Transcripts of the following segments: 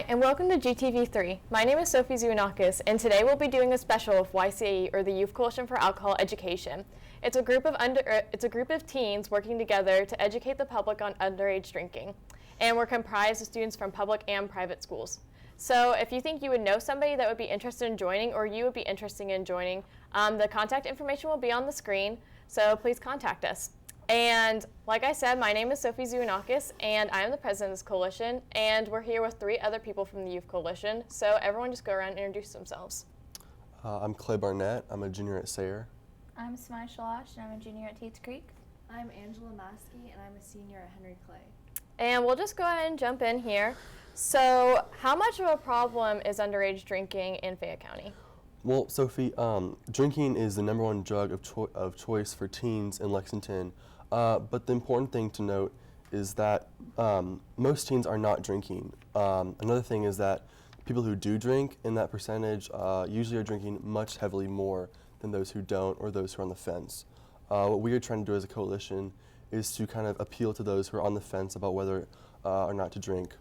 and welcome to GTV3. My name is Sophie Zouanakis, and today we'll be doing a special of YCAE, or the Youth Coalition for Alcohol Education. It's a group of teens working together to educate the public on underage drinking, and we're comprised of students from public and private schools. So if you think you would know somebody that would be interested in joining, or you would be interested in joining, the contact information will be on the screen, so please contact us. And like I said, my name is Sophie Zouanakis, and I am the president of this coalition, and we're here with 3 other people from the Youth Coalition, so everyone just go around and introduce themselves. I'm Clay Barnett. I'm a junior at Sayre. I'm Smai Shalash, and I'm a junior at Tate's Creek. I'm Angela Maskey, and I'm a senior at Henry Clay. And we'll just go ahead and jump in here. So how much of a problem is underage drinking in Fayette County? Well, Sophie, drinking is the #1 drug of choice for teens in Lexington. But the important thing to note is that most teens are not drinking. Another thing is that people who do drink in that percentage usually are drinking much heavily more than those who don't or those who are on the fence. What we are trying to do as a coalition is to kind of appeal to those who are on the fence about whether or not to drink,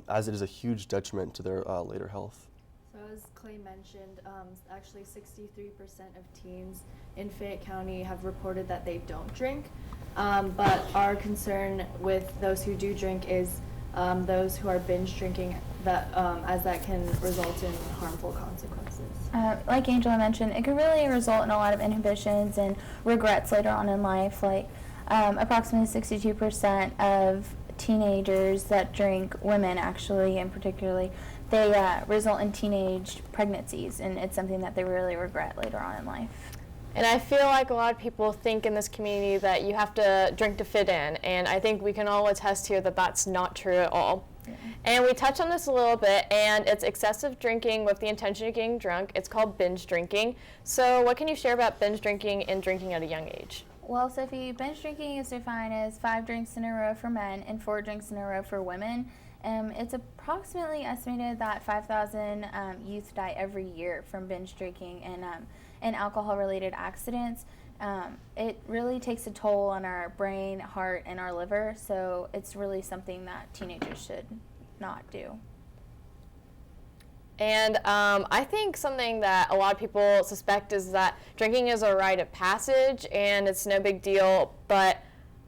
as it is a huge detriment to their later health. So as Clay mentioned, actually 63% of teens in Fayette County have reported that they don't drink, but our concern with those who do drink is those who are binge drinking, as that can result in harmful consequences. Like Angela mentioned, it could really result in a lot of inhibitions and regrets later on in life. Like approximately 62% of teenagers that drink, women actually in particularly, they result in teenage pregnancies, and it's something that they really regret later on in life. And I feel like a lot of people think in this community that you have to drink to fit in, and I think we can all attest here that that's not true at all. Yeah. And we touched on this a little bit, and it's excessive drinking with the intention of getting drunk. It's called binge drinking. So what can you share about binge drinking and drinking at a young age? Well, Sophie, binge drinking is defined as 5 drinks in a row for men and 4 drinks in a row for women. It's approximately estimated that 5,000 youth die every year from binge drinking and alcohol-related accidents. It really takes a toll on our brain, heart, and our liver, so it's really something that teenagers should not do. And I think something that a lot of people suspect is that drinking is a rite of passage and it's no big deal, but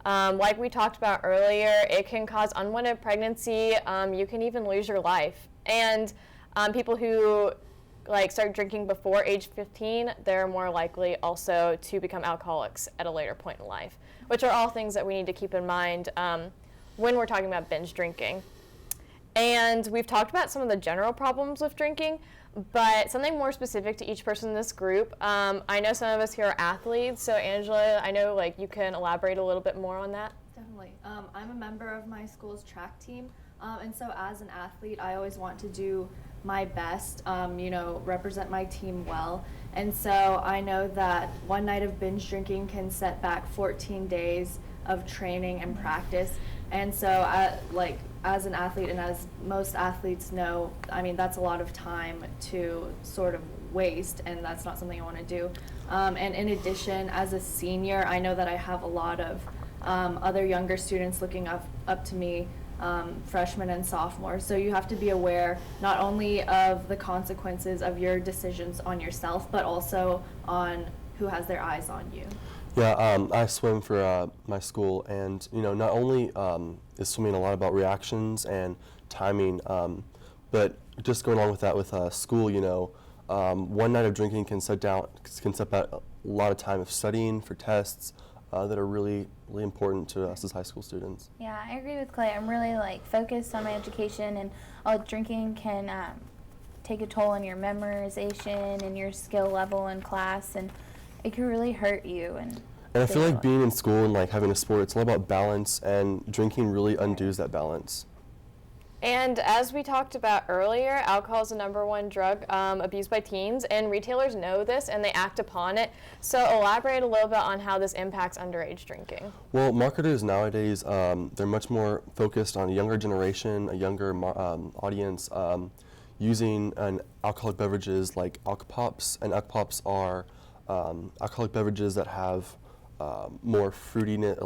like we talked about earlier, it can cause unwanted pregnancy. You can even lose your life. And people who start drinking before age 15, they're more likely also to become alcoholics at a later point in life, which are all things that we need to keep in mind when we're talking about binge drinking. And we've talked about some of the general problems with drinking, but something more specific to each person in this group. I know some of us here are athletes, so Angela, I know you can elaborate a little bit more on that. Definitely. I'm a member of my school's track team, and so as an athlete, I always want to do my best, represent my team well. And so I know that one night of binge drinking can set back 14 days of training and practice. And so as an athlete, and as most athletes know, that's a lot of time to sort of waste, and that's not something I want to do. And in addition, as a senior, I know that I have a lot of other younger students looking up to me, freshmen and sophomores. So you have to be aware not only of the consequences of your decisions on yourself, but also on who has their eyes on you. Yeah, I swim for my school, and not only is swimming a lot about reactions and timing, but just going along with that with school, one night of drinking can set back a lot of time of studying for tests that are really, really important to us as high school students. Yeah, I agree with Clay. I'm really focused on my education, and all drinking can take a toll on your memorization and your skill level in class, and it can really hurt you. And I feel like being in school and having a sport, it's all about balance, and drinking really undoes that balance. And as we talked about earlier, alcohol is the #1 drug abused by teens, and retailers know this and they act upon it. So elaborate a little bit on how this impacts underage drinking. Well, marketers nowadays, they're much more focused on a younger generation, a younger audience, using alcoholic beverages like Alka-Pops, and Alka-Pops are alcoholic beverages that have more fruitiness,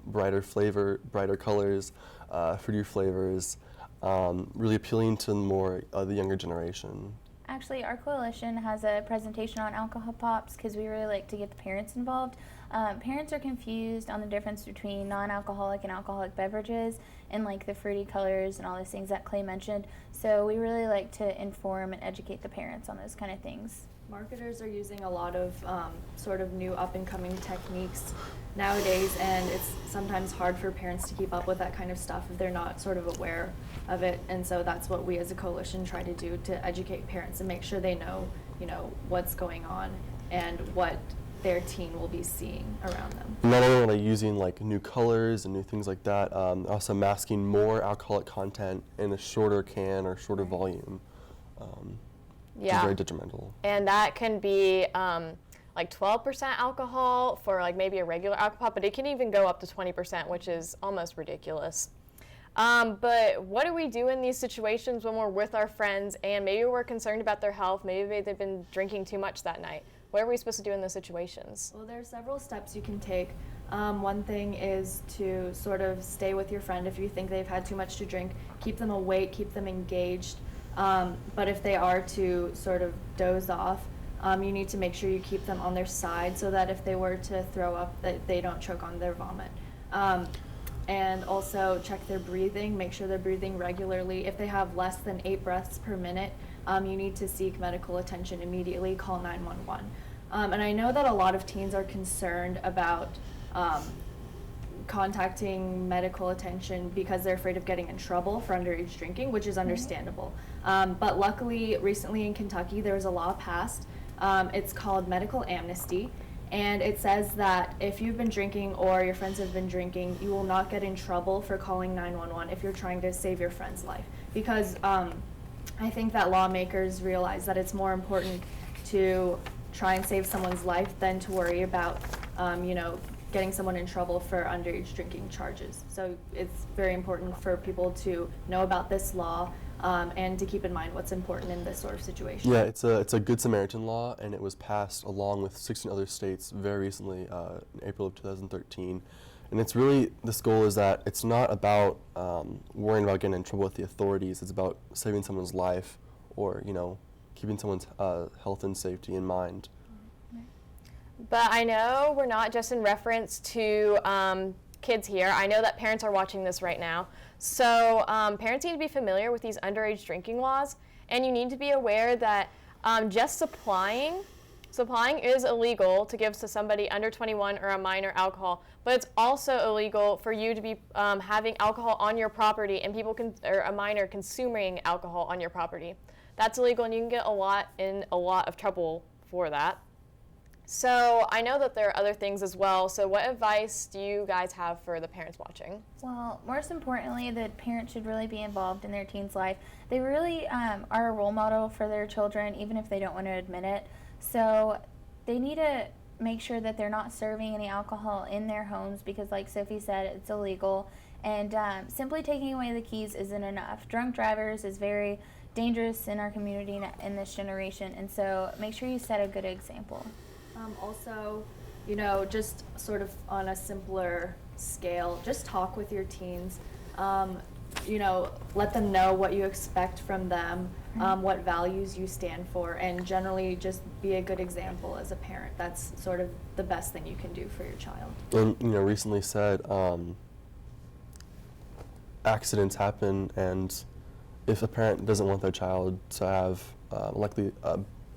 brighter flavor, brighter colors, fruitier flavors, really appealing to more the younger generation. Actually, our coalition has a presentation on alcohol pops because we really like to get the parents involved. Parents are confused on the difference between non-alcoholic and alcoholic beverages and like the fruity colors and all those things that Clay mentioned. So we really like to inform and educate the parents on those kind of things. Marketers are using a lot of sort of new up-and-coming techniques nowadays, and it's sometimes hard for parents to keep up with that kind of stuff if they're not sort of aware of it. And so that's what we as a coalition try to do, to educate parents and make sure they know, what's going on and what their teen will be seeing around them. Not only are they using like new colors and new things like that, also masking more alcoholic content in a shorter can or shorter volume. Which is very detrimental. And that can be like 12% alcohol for like maybe a regular alcohol, but it can even go up to 20%, which is almost ridiculous. But what do we do in these situations when we're with our friends and maybe we're concerned about their health, maybe they've been drinking too much that night? What are we supposed to do in those situations? Well, there are several steps you can take. One thing is to sort of stay with your friend if you think they've had too much to drink. Keep them awake, keep them engaged. But if they are to sort of doze off, you need to make sure you keep them on their side so that if they were to throw up, that they don't choke on their vomit. And also check their breathing, make sure they're breathing regularly. If they have less than 8 breaths per minute, you need to seek medical attention immediately, call 911. And I know that a lot of teens are concerned about contacting medical attention because they're afraid of getting in trouble for underage drinking, which is understandable. But luckily, recently in Kentucky, there was a law passed. It's called medical amnesty, and it says that if you've been drinking or your friends have been drinking, you will not get in trouble for calling 911 if you're trying to save your friend's life. Because I think that lawmakers realize that it's more important to try and save someone's life than to worry about, getting someone in trouble for underage drinking charges. So it's very important for people to know about this law and to keep in mind what's important in this sort of situation. Yeah, it's a Good Samaritan law, and it was passed along with 16 other states very recently in April of 2013. And it's really, this goal is that it's not about worrying about getting in trouble with the authorities. It's about saving someone's life or, keeping someone's health and safety in mind. But I know we're not just in reference to kids here. I know that parents are watching this right now. So parents need to be familiar with these underage drinking laws, and you need to be aware that just supplying is illegal to give to somebody under 21 or a minor alcohol, but it's also illegal for you to be having alcohol on your property and or a minor consuming alcohol on your property. That's illegal, and you can get in a lot of trouble for that. So I know that there are other things as well. So what advice do you guys have for the parents watching? Well, most importantly, the parents should really be involved in their teen's life. They really are a role model for their children, even if they don't want to admit it. So they need to make sure that they're not serving any alcohol in their homes because, like Sophie said, it's illegal. And simply taking away the keys isn't enough. Drunk drivers is very dangerous in our community in this generation, and so make sure you set a good example. Also, just sort of on a simpler scale, just talk with your teens. Let them know what you expect from them, what values you stand for, and generally just be a good example as a parent. That's sort of the best thing you can do for your child. And, recently said accidents happen, and if a parent doesn't want their child to have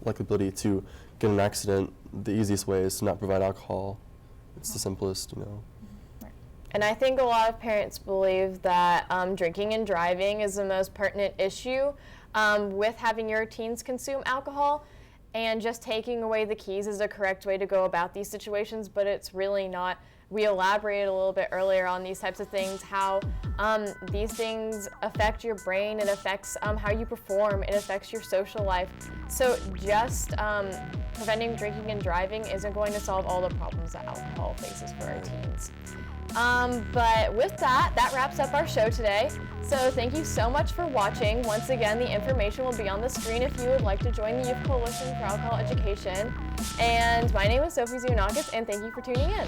likelibility to get in an accident, the easiest way is to not provide alcohol. It's the simplest, And I think a lot of parents believe that drinking and driving is the most pertinent issue with having your teens consume alcohol, and just taking away the keys is the correct way to go about these situations, but it's really not. We elaborated a little bit earlier on these types of things, how these things affect your brain, it affects how you perform, it affects your social life. So just preventing drinking and driving isn't going to solve all the problems that alcohol faces for our teens. But with that wraps up our show today. So thank you so much for watching. Once again, the information will be on the screen if you would like to join the Youth Coalition for Alcohol Education. And my name is Sophie Zionakis, and thank you for tuning in.